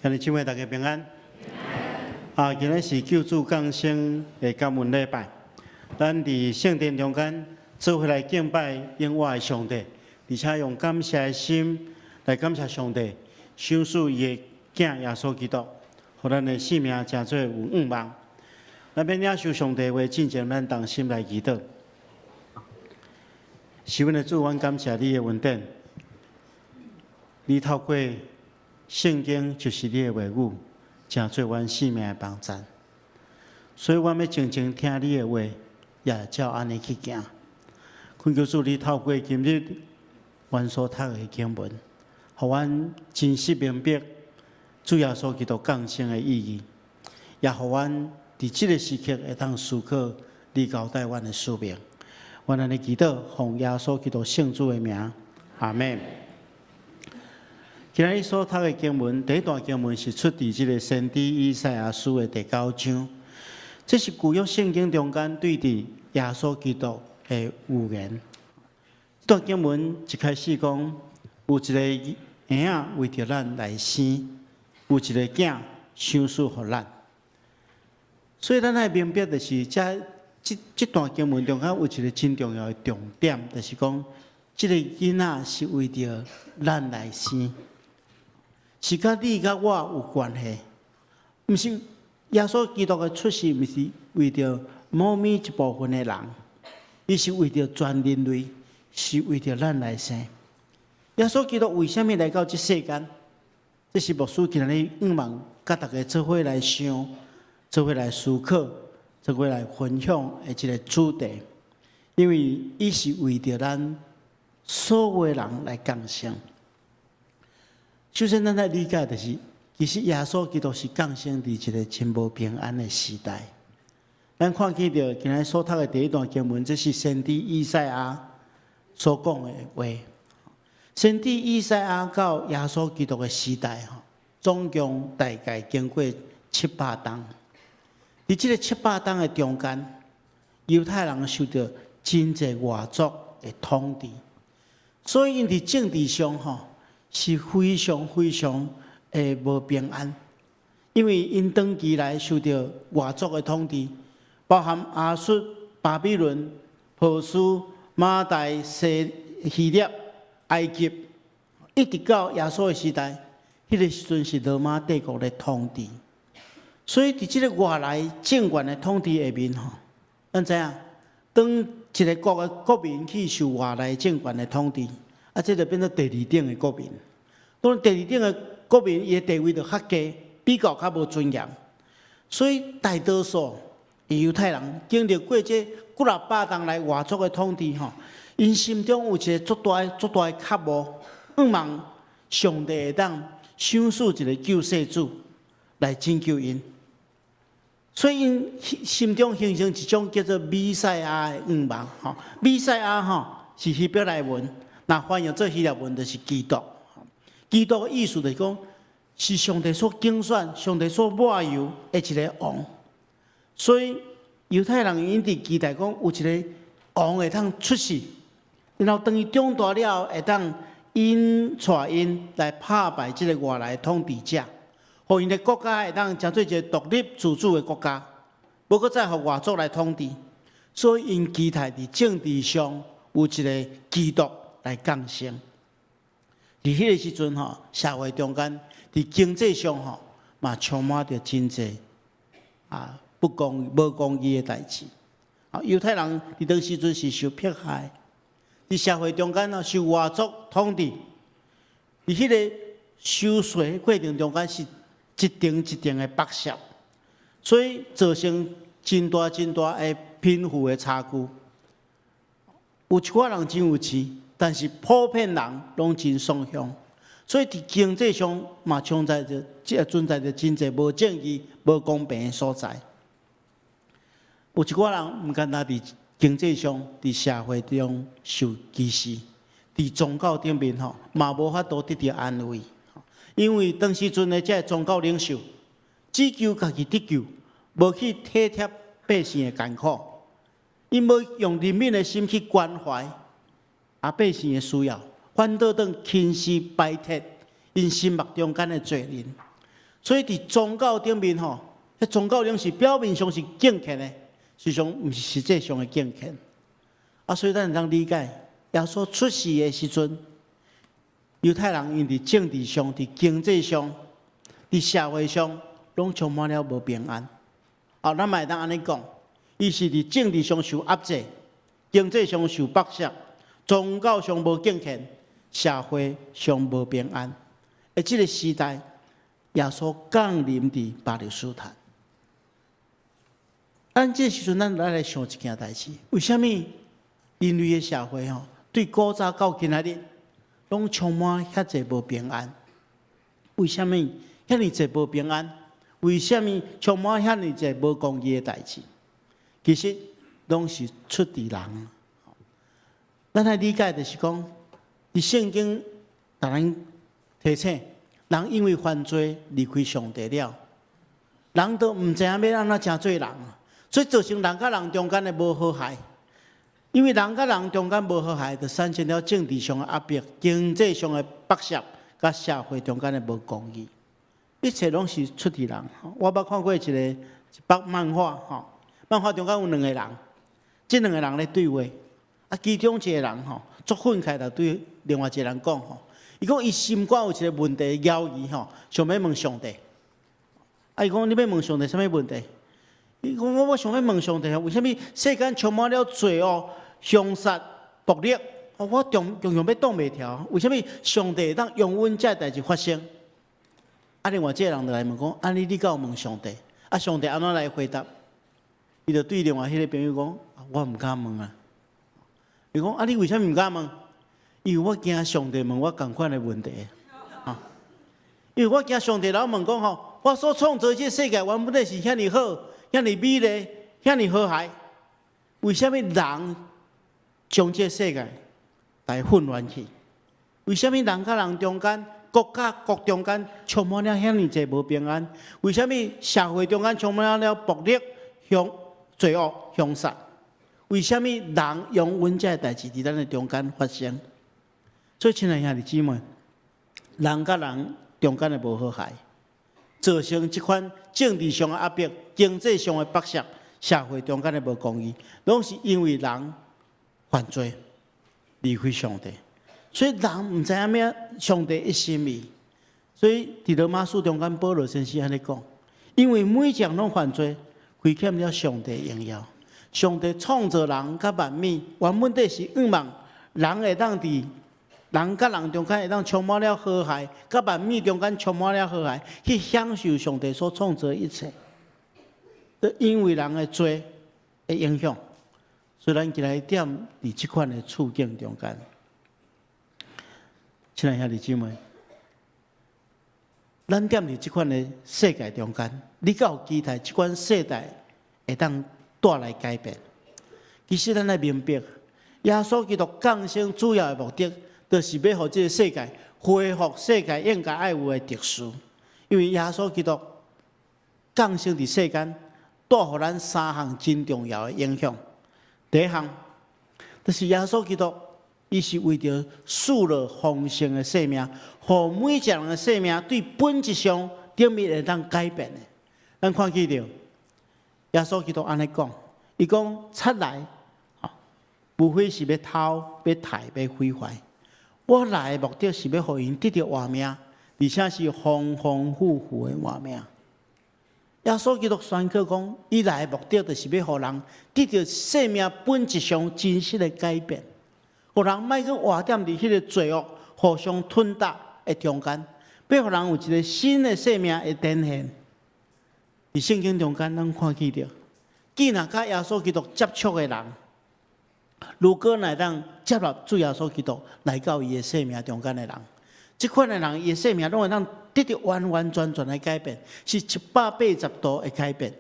兄弟姊妹，大家平安。今日是救主降生的感恩礼拜，咱伫圣殿中间做伙来敬拜永活的上帝，而且用感谢的心来感谢上帝，赏赐伊的囝耶稣基督，互咱的性命真做有盼望。咱要领受上帝的话，进前咱同心来祈祷。是阮的主，阮感谢你的恩典，你透过圣经就是你的话语，成做阮性命的帮站。所以，阮要静静听你的话，也照安尼去行。恳求主，你透过今日阮所读的经文，互阮真实明白主耶稣基督降生的意义，也互阮伫即个时刻会当思考你交代阮的使命。阮安尼祈祷，奉耶稣基督圣主的名，阿门。今日所读的经文，第一段经文是出自即个先知以赛亚书的第9章。这是旧约圣经中间对伫耶稣基督的预言。这段经文一开始讲，有一个婴仔为着咱来生，有一个囝赏赐予咱。所以咱来明白的是，这段经文中间有一个真重要的重点，就是讲，这个囡仔是为着咱来生。是甲你甲我有关系，毋是耶稣基督的出世，毋是为着某一部分的人，伊是为着全人类，是为着咱来生。耶稣基督为什么来到这世间？这是牧师今日盼望甲大家做伙来想，做伙来思考，做伙来分享的一个主题。因为伊是为着咱所有人来降生。首先，咱来理解的是，其实耶稣基督是降生伫一个真无平安的时代。咱看见到今日所读的第一段经文，这是先知以赛亚所讲的话。先知以赛亚到耶稣基督的时代，总共大概经过700冬。伫这个700冬的中间，犹太人受到真侪外族的统治，所以因伫政治上是非常的无平安，因为因长期来受到外族的统治，包含亚述、巴比伦、波斯、马代、希腊、埃及，一直到耶稣的时代，迄个时阵是罗马帝国的统治。所以伫即个外来政权的统治下面，咱知影，当一个国的国民去受外来政权的统治。这就变做第二等的国民。当然，第二等的国民，伊的地位就较低，比较无尊严。所以，大多数犹太人经历过这几若百冬来外族的统治，因心中有一个足大的渴望，盼望上帝会当赏赐一个救世主来拯救因。所以，因心中形成一种叫做弥赛亚的愿望。弥赛亚是希伯来文。那翻译做希腊文就是基督，基督的意思就是讲，是上帝所拣选、上帝所抹油的一个王。所以犹太人因伫期待讲有一个王会当出世，然后当伊长大了，会当带因来打败这个外来统治者，互因的国家会当成做一个独立自主的国家，无搁再互外族来统治。所以因期待伫政治上有一个基督来降生。伫迄个时阵社会中间，伫经济上嘛充满着真济无公义的代志。犹太人伫当时阵是受迫害，伫社会中间受外族统治，伫迄个收税过程中间是一定的剥削，所以造成真大的贫富的差距。有一寡人真有钱。但是普遍人拢真丧凶，所以伫经济上嘛存在着真侪无正义、无公平的所在。有一寡人毋简单伫经济上、伫社会中受歧视，伫宗教顶面嘛无法度得到安慰，因为当时阵的这宗教领袖只求家己得救，无去体贴百姓的艰苦，因无用人民的心去关怀。百姓的需要，反倒当轻视摆脱因心目中间的罪人，所以伫宗教顶面吼，迄宗教顶是表面上是敬虔的，实际上毋是实际上的敬虔。所以咱会当理解，耶稣出世的时阵，犹太人因伫政治上、伫经济上、伫社会上，拢充满了无平安。咱嘛会当安尼讲，伊是伫政治上受压制，经济上受剥削，宗教上无敬虔，社会上无平安。即个时代，耶稣降临伫巴勒斯坦。即个时阵，咱来想一件代志：为什么人类的社会对古早到今仔日，拢充满遐济无平安？为什么遐尼济无平安？为什么充满遐尼济无公义的代志？其实拢是出自人。咱来理解就是讲，伫圣经，甲咱提醒，人因为犯罪离开上帝了，人都毋知影要安怎诚做人，所以造成人甲人中间的无和谐。因为人甲人中间无和谐，就产生了政治上的压迫、经济上的剥削，甲社会中间的无公义。一切拢是出自人。我捌看过一部漫画，漫画中间有两个人，这两个人咧对话，其中一个人作愤慨，就对另外一个人讲，伊讲伊心肝有一个问题犹豫，想要问上帝。伊讲你要问上帝什么问题？伊讲我想要问上帝，为什么世间充满了罪恶、凶杀、暴力？我常常要挡袂牢，为什么上帝会当容忍这代志发生？另外这个人就来问讲：你敢有问上帝？上帝安怎来回答？伊就对另外迄个朋友讲：我毋敢问啊。伊讲：你为什么毋敢问？因为我惊上帝问我同款的问题。因为我惊上帝老问讲我所创造这世界原本是遐尼好、遐尼美丽、遐尼和谐，为什么人将这世界来混乱去？为什么人甲人中间？国甲国中间充满了遐尼济无平安，为什么社会中间充满了暴力、罪恶、凶杀？为什么人容忍这代志伫咱的中间发生？所以，亲爱兄弟姊妹，人甲人中间的无和谐，造成这款政治上的压迫、经济上的剥削、社会中间的无公义，拢是因为人犯罪离开上帝。所以人毋知影咩上帝一心意，所以伫罗马书中间保罗先生安尼讲，因为每一项拢犯罪，亏欠了上帝荣耀。上帝创造人甲万物，原本是希望人会当伫人甲人中间会当充满了和谐，甲万物中间充满了和谐，去享受上帝所创造的一切。因为人的罪的影响，所以咱今日点伫即款的处境中间。亲爱兄弟姊妹，咱踮伫即款的世界中间，你敢有期待即款世代会当带来改变？其实咱来明白，耶稣基督降生主要的目的，就是要互这个世界恢复世界应该爱有的特殊。因为耶稣基督降生伫世间，带互咱三项真重要的影响。第一项，就是耶稣基督。伊是为着赐了丰盛的生命，互每一个人的生命对本质上顶面会当改变的。咱看见着耶稣基督安尼讲，伊讲出来，无非是要偷、要杀、要毁坏。我来的目的是要互因得到活命，而且是丰丰富富的活命。耶稣基督宣告讲，伊来的目的就是要互人得到生命本质上真实的改变。互人莫去活踮伫迄个罪恶、互相吞踏的中间，要互人有一个新的生命的展现。伫圣经中间，咱看见着，既然甲耶稣基督接触的人，如果乃当接纳主耶稣基督来到伊的生命中间的人，即款的人，伊的生命拢会当得到完完全全的改变，是180度的改变。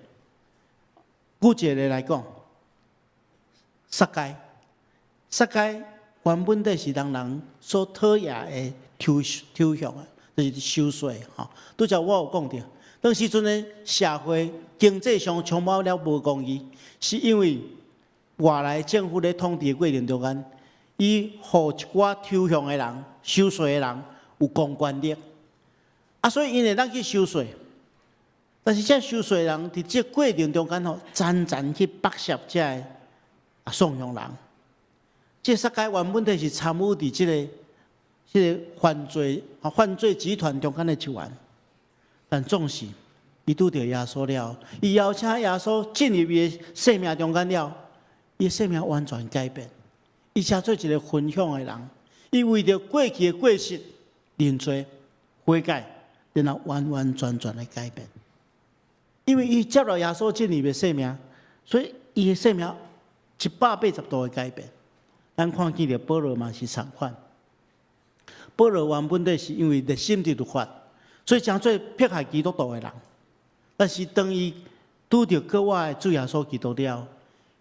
举一个来讲，撒该。原本就是人所讨厌的抽象的，就是收税拄则我有讲到，当时阵的社会经济上充满了无公义，是因为外来政府咧统治的过程中间，伊互一寡抽象的人、收税的人有公权力，所以因会当去收税，但是这收税人伫这过程中间吼，渐渐去剥削这个送养人。这杀该原本就是参与伫这个犯罪集团中间的一员，但总是伊拄着耶稣了，伊邀请耶稣进入伊的生命中间了，伊的生命完全改变，伊成做一个分享的人，伊为着过去的过失认罪悔改，然后完完全全的改变。因为伊接了耶稣进入的生命，所以伊的生命180度的改变。咱看见了保罗嘛是相反，保罗原本就是因为热心的律法，所以成做迫害基督徒的人。但是当伊拄着国外的主耶稣基督了，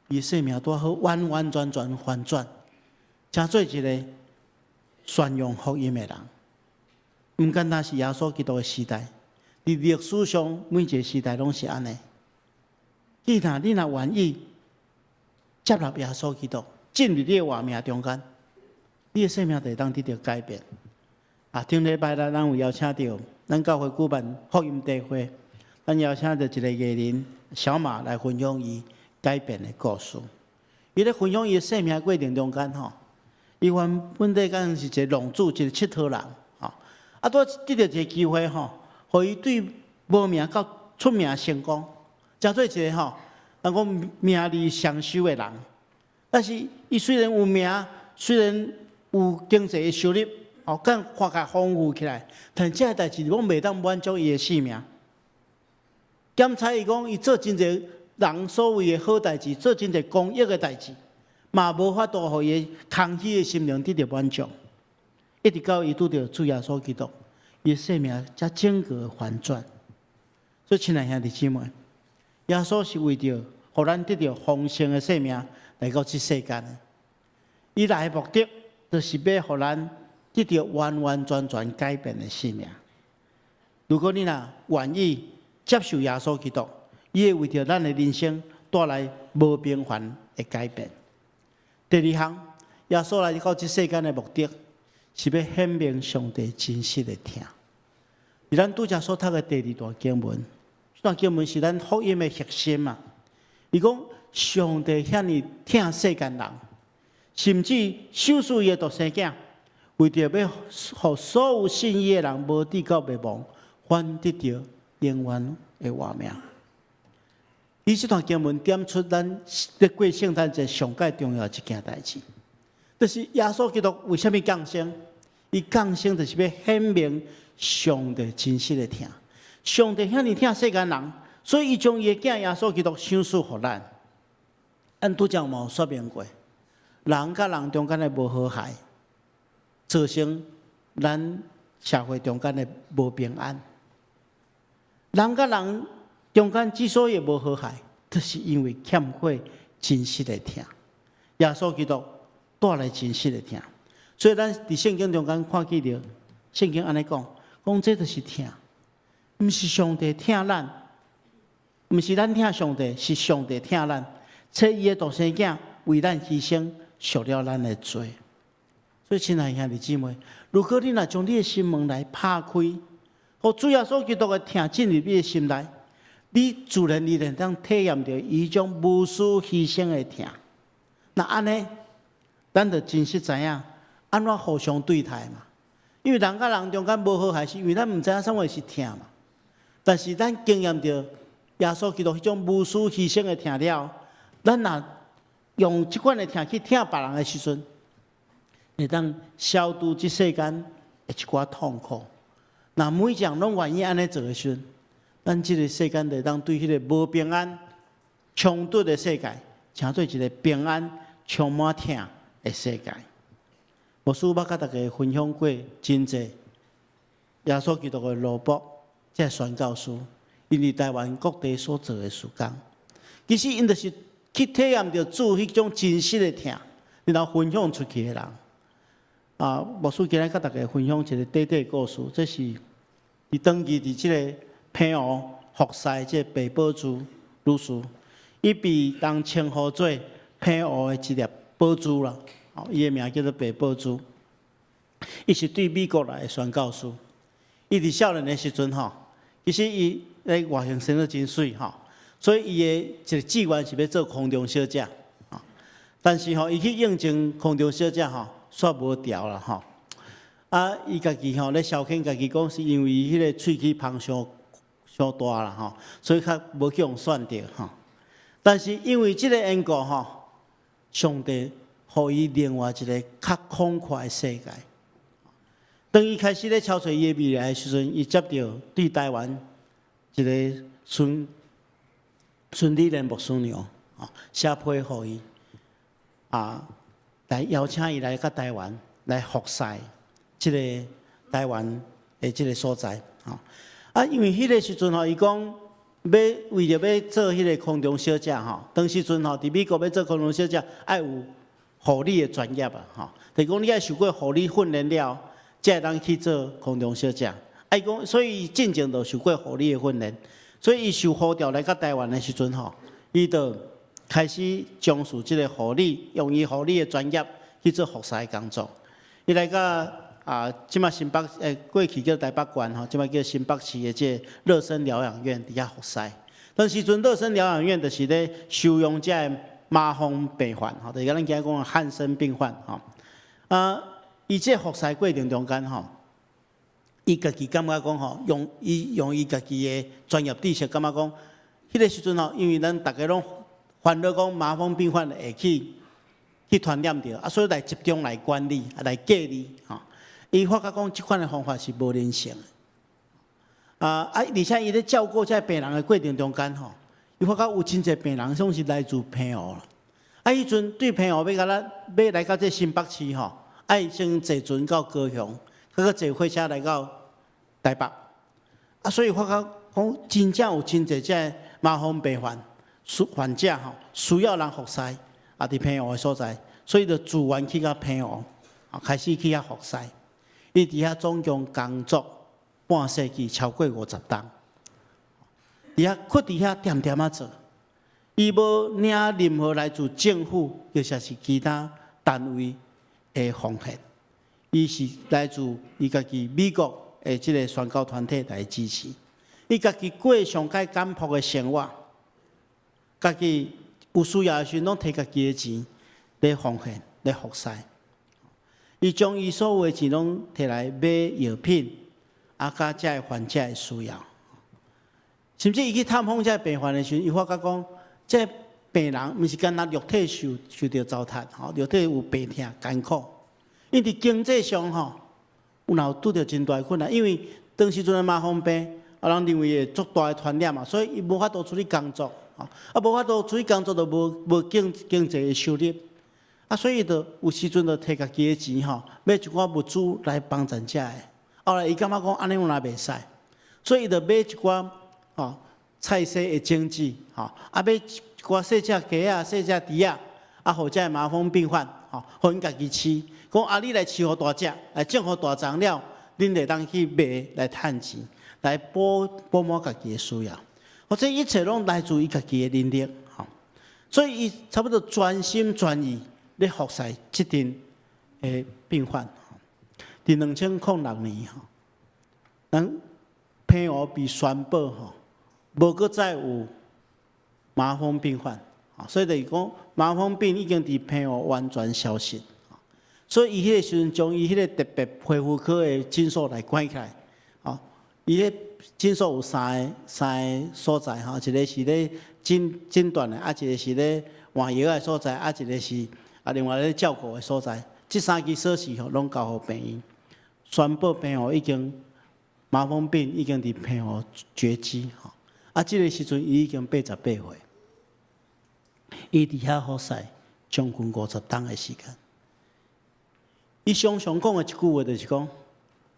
伊生命拄好完完全全反转，成做一个宣扬福音的人。唔单单是耶稣基督的时代，伫历史上每一个时代拢是安尼。既然你若愿意接纳耶稣基督，进入你的活命中间，你的生命就会当得到改变。顶礼拜咱有邀请到咱教会举办福音大会，咱邀请到一个艺人小马来分享伊改变的故事。伊咧分享伊的生命过程中间吼，伊原本在讲是一个浪子，一个佚佗人吼，拄得到一个机会吼，互伊对无名到出名成功，成做一个吼，人讲名利双收的人。但是伊虽然有名，虽然有经济的收入，敢发甲丰富起来，但这个代志拢袂当满足伊的性命。检查伊讲，伊做真侪人所谓的好代志，做真侪公益的代志，嘛无法度互伊空虚的心灵得到满足。一直到伊拄着主耶稣基督，伊的生命才整个反转。所以，亲爱兄弟姊妹，耶稣是为着互咱得到丰盛的生命来到这世间的。伊来的目的，就是要互咱得到完完全全改变的生命。如果你若愿意接受耶稣基督，伊会为着咱的人生带来无平凡的改变。第二项，耶稣来到这世间的目的，是要显明上帝真实的疼。而咱拄则所读的第2段经文，这段经文是咱福音的核心嘛。伊讲上帝遐尼疼世间人，甚至收赐伊的独生囝，为着要互所有信伊的人无至到灭亡，反得到永远的活命。伊这段经文点出咱在过圣诞节上界重要一件代志，就是耶稣基督为什么降生？伊降生就是要显明上帝真实的疼。上帝遐尼疼世间人，所以伊将伊的囝耶稣基督赏赐予咱。咱拄则有说明过，人甲人中间的无和谐，造成咱社会中间的无平安。人甲人中间之所以无和谐，就是因为欠缺真实的疼。耶稣基督带来真实的疼，所以咱伫圣经中间看见着，圣经安尼讲，这就是疼，毋是上帝疼咱，毋是咱疼上帝，是上帝疼咱。且伊的独生囝为咱牺牲，赎了咱的罪。所以，亲爱兄弟姊妹，如果你若将你的心门来拍开，互主耶稣基督的疼进入你的心内，你自然而然当体验到伊种无私牺牲的疼。那安尼，咱就真实知影安怎互相对待嘛。因为人甲人中间无和谐，是因为咱毋知影什么是疼嘛。但是咱经验到耶稣基督迄种无私牺牲的疼了，咱若用即款的疼去疼别人的时阵，会当消除即世间的一寡痛苦。那每一项拢愿意安尼做的时阵，咱即个世间就当对迄个无平安、冲突的世界，成做一个平安、充满疼的世界。牧师捌甲大家分享过真济耶稣基督的罗卜，即个宣教师，因伫台湾各地所做的事工，其实因就是去体验到主迄种真实的疼，然后分享出去的人。牧师今日甲大家分享一个短短故事，这是伊当期伫即个平湖服侍即个白宝珠女士，伊被人称呼做平湖的一粒宝珠啦。伊的名叫做白宝珠。伊是对美国来的宣教师。伊伫少年的时阵其实伊咧外形生得真水吼，所以伊的一个志愿是要做空中小姐啊。但是吼，伊去应征空中小姐吼，煞无调啦吼。啊，伊家己吼咧消遣家己讲，是因为伊迄个喙齿芳伤大啦吼，所以较无去用选着吼。但是因为即个缘故吼，上帝予伊另外一个较宽阔的世界。当伊开始咧敲找伊的未来的时阵，伊接到对台湾一个孙理莲牧师娘啊写批予伊来邀请伊来到台湾来服侍即个台湾的即个所在因为迄个时阵伊讲要为着要做迄个空中小姐当时阵伫美国要做空中小姐，爱有护理的专业就是讲你爱受过护理训练了。才会当去做空中小姐，伊讲，所以进前就受过护理的训练，所以伊受呼调来到台湾的时阵伊就开始从事即个护理，用伊护理的专业去做服侍的工作。伊来到即马新北过去叫台北县即马叫新北市的即个乐生疗养院伫遐服侍。当时阵乐生疗养院就是咧收容遮的麻风病患就是咱今仔讲的汉生病患伊这服侍过程中间伊家己感觉讲用伊家己的专业知识，感觉讲，迄个时阵因为咱大家拢烦恼讲麻风病患会去传染着所以来集中来管理来隔离伊发觉讲即款的方法是无人性的而且伊咧照顾这病人的过程中间伊发觉有真侪病人总是来自澎湖迄阵对澎湖要来到这新北市爱先坐船到高雄，再坐火车来到台北，所以发觉讲真正有真侪只麻风病患者需要人服侍伫澎湖的所在，所以就自愿去到澎湖开始去遐服侍。伊伫遐总共工作半世纪，超过50档，伫遐屈伫遐点点做，伊无领任何来自政府，或者是其他单位的奉献，伊是来自伊家己美国的即个宣教团体来支持。伊家己过上介简朴的生活，家己有需要的时，拢摕家己的钱来奉献、来服侍。伊将伊所有的钱拢摕来买药品，甲遮个患者的需要。甚至伊去探访遮个病患的时，伊发觉讲，这病人毋是干那肉体受到糟蹋，肉体有病痛艰苦，因伫经济上有若拄着真大的困难，因为当时阵的麻风病，人认为会足大的传染所以伊无法度出去工作，无法度出去工作就无经济的收入，所以就有时阵就摕家己的钱买一寡物资来帮助遮的。后来伊感觉讲安尼有哪袂使，所以伊就买一寡菜色的种子，买一寡细只鸡细只猪互遮麻风病患，互因家己吃。讲你来饲互大只，来种互大丛了，恁会当去卖来趁钱，来补满家己的需要。这一切拢来自于家己的能力，所以伊差不多专心全意咧服侍即阵的病患。伫2006年咱澎湖被宣布无搁再有麻风病患，所以就是讲麻风病已经伫澎湖完全消失。所以伊迄个时阵将伊迄个特别皮肤科的诊所来关起来，伊迄诊所有三个所在一个是咧诊断的，一个是咧换药的所在，一个是另外咧照顾的所在。这三支锁匙拢交互病院，宣布澎湖已经麻风病已经伫澎湖绝迹这个时阵伊已经88岁，伊伫遐服侍将近50档的时间。伊常常讲的一句话就是讲，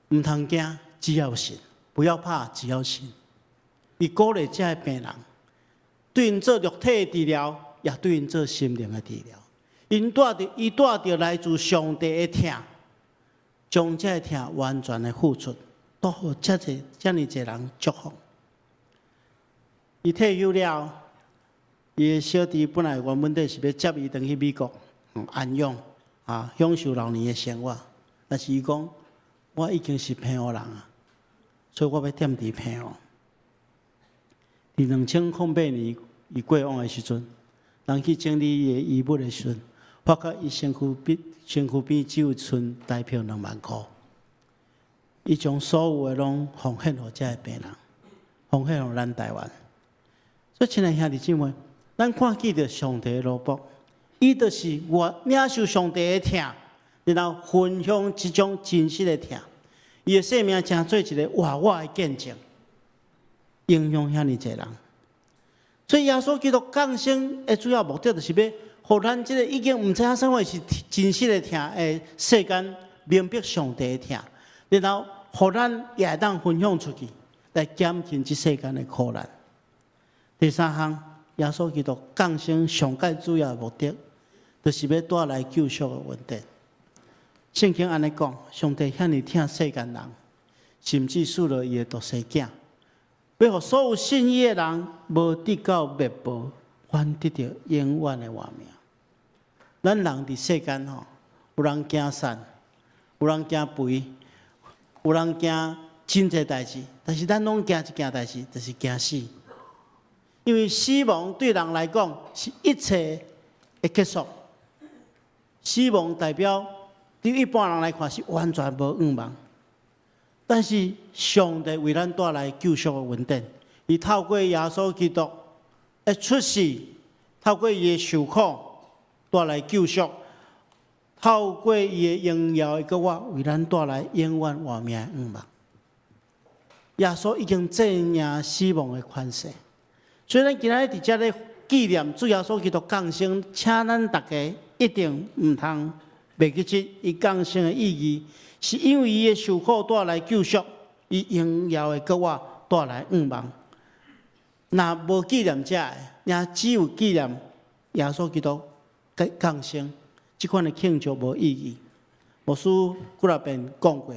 唔通惊，只要信；不要怕，只要信。伊鼓励这些病人，对因做肉体的治疗，也对因做心灵的治疗。伊带着来自上帝的疼，将这疼完全的付出，都互遮尔侪人祝福。伊退休了，伊的小弟本来原本是要接伊回去美国安养。享受老年的生活，但是伊讲，我已经是澎湖人所以我要踮伫澎湖。2008年伊过往的时阵，人去整理伊的遗物的时阵，发觉伊身躯边只有剩台票2万块。伊将所有的拢奉献予遮个病人，奉献予咱台湾。所以，亲爱兄弟姊妹，咱看见着上帝的罗卜，伊就是领受上帝的疼，然后分享这种真实的疼。伊的生命成做一个活我的见证，影响遐尼侪人。所以，耶稣基督降生的主要目的，就是要互咱这个已经唔知影啥货是真实的疼的世间，明白上帝的疼。然后，互咱也会当分享出去，来减轻这世间的苦难。第三项，耶稣基督降生上界主要的目的，就是要带来救赎的稳定。圣经安尼讲，上帝遐尼疼世间人，甚至赐了伊的独生囝，要互所有信伊的人无得到灭亡，反得到永远的活命。咱人伫世间吼，有人惊善，有人惊肥。有人惊真侪代志，但是咱拢惊一件代志，就是惊死。因为死亡对人来讲是一切的结束。死亡代表对一般人来看是完全无愿望，但是上帝为咱带来救赎的稳定，伊透过耶稣基督的出世，透过伊的受苦带来救赎。透过伊的荣耀的国我，为咱带来永远活命的愿望。耶稣已经战胜死亡的权势，所以咱今仔日伫遮咧纪念主耶稣基督降生，请咱大家一定唔通袂记起伊降生的意义，是因为伊的受苦带来救赎，伊荣耀的国我带来愿望。若无纪念遮个，也只有纪念耶稣基督降生。这款的庆祝无意义。牧师几若遍讲过，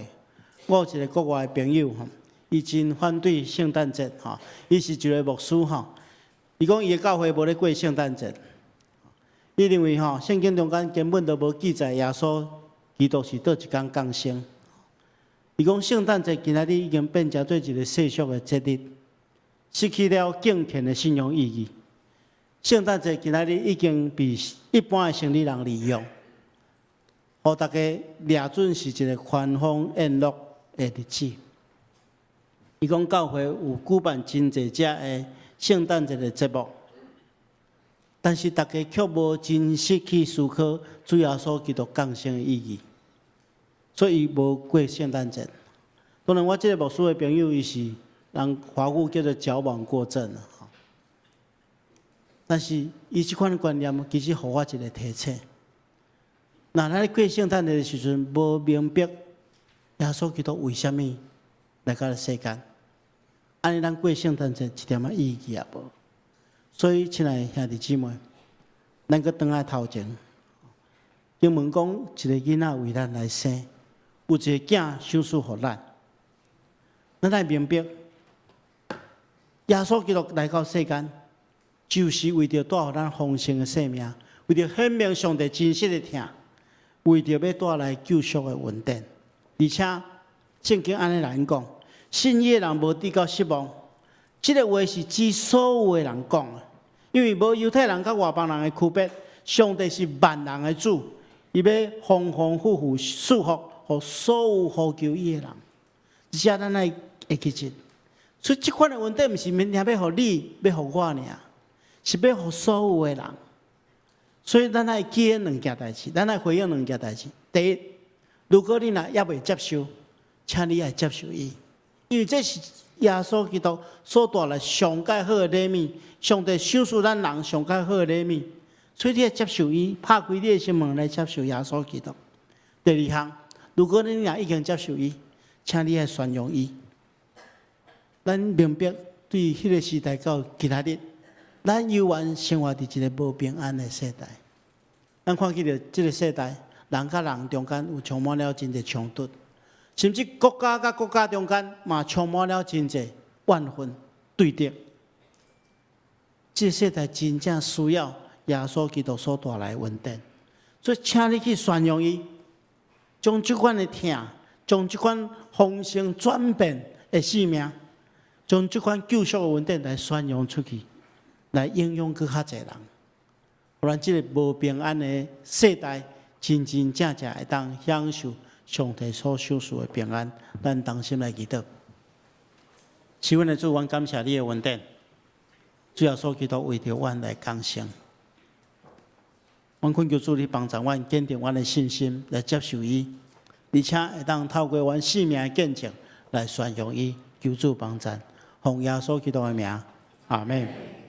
我有一个国外的朋友吼，伊真反对圣诞节吼，伊是一个牧师吼，伊讲伊的教会无咧过圣诞节，伊认为吼圣经中间根本都无记载耶稣基督是倒一天降生。伊讲圣诞节今仔日已经变成做一个世俗的节日，失去了敬虔的信仰意义。圣诞节今仔日已经被一般的城里人利用，互大家掠准是一个欢欢宴乐的日子。伊讲教会有举办真侪只的圣诞节的节目，但是大家却无真实去思考主耶稣基督降生的意义，所以伊无过圣诞节。当然，我这个牧师的朋友，伊是人华语叫做矫枉过正啊。但是，伊即款观念其实互我一个提醒：，若咱过圣诞节的时阵，无明白耶稣基督为虾米来到世间，安尼咱过圣诞节一点仔意义也无。所以，亲爱的兄弟姊妹，咱搁转来头前，经文讲一个囡仔为咱来生，有一个囝赏赐互咱，咱来明白，耶稣基督来到世间。就是为着带予咱丰盛的生命，为着显明上帝真实的疼，为着要带来救赎的稳定。而且圣经安尼来讲，信伊的人无得到失望。这个话是指所有的人讲的，因为无犹太人甲外邦人的区别。上帝是万人的主，伊要丰丰富富赐福予所有呼求伊的人。而且咱来会记住，所以这款的稳定，毋是明天要予你，要予我尔。是要予所有的人，所以咱爱记两件代志，咱爱回应两件代志。第一，如果你若也未接受，请你爱接受伊，因为这是耶稣基督所带来上界好的礼物，上帝赏赐咱人上界好的礼物，所以你要接受伊，拍开你的心门来接受耶稣基督。第二项，如果你若已经接受伊，请你爱宣扬伊。咱明白对迄个时代到今仔日。咱犹原生活伫一个无平安的世代，咱看见着这个世代，人甲人中间有充满了真侪冲突，甚至国家甲国家中间嘛充满了真侪怨恨对立。这个世代真正需要耶稣基督所带来稳定，所以请你去宣扬伊，将这款的疼，将这款丰盛转变的生命，将这款救赎的恩典来宣扬出去，来影响更较侪人，不然这个无平安的世代，真真正正会当享受上帝所赏赐的平安。咱同心来祈祷。是阮的主，阮感谢你的恩典，主要所祈祷为着阮来降生。阮恳求主你帮助阮，坚定阮的信心，来接受伊，而且会当透过阮生命的见证来宣扬伊，求主帮助。奉耶稣基督的名，阿门。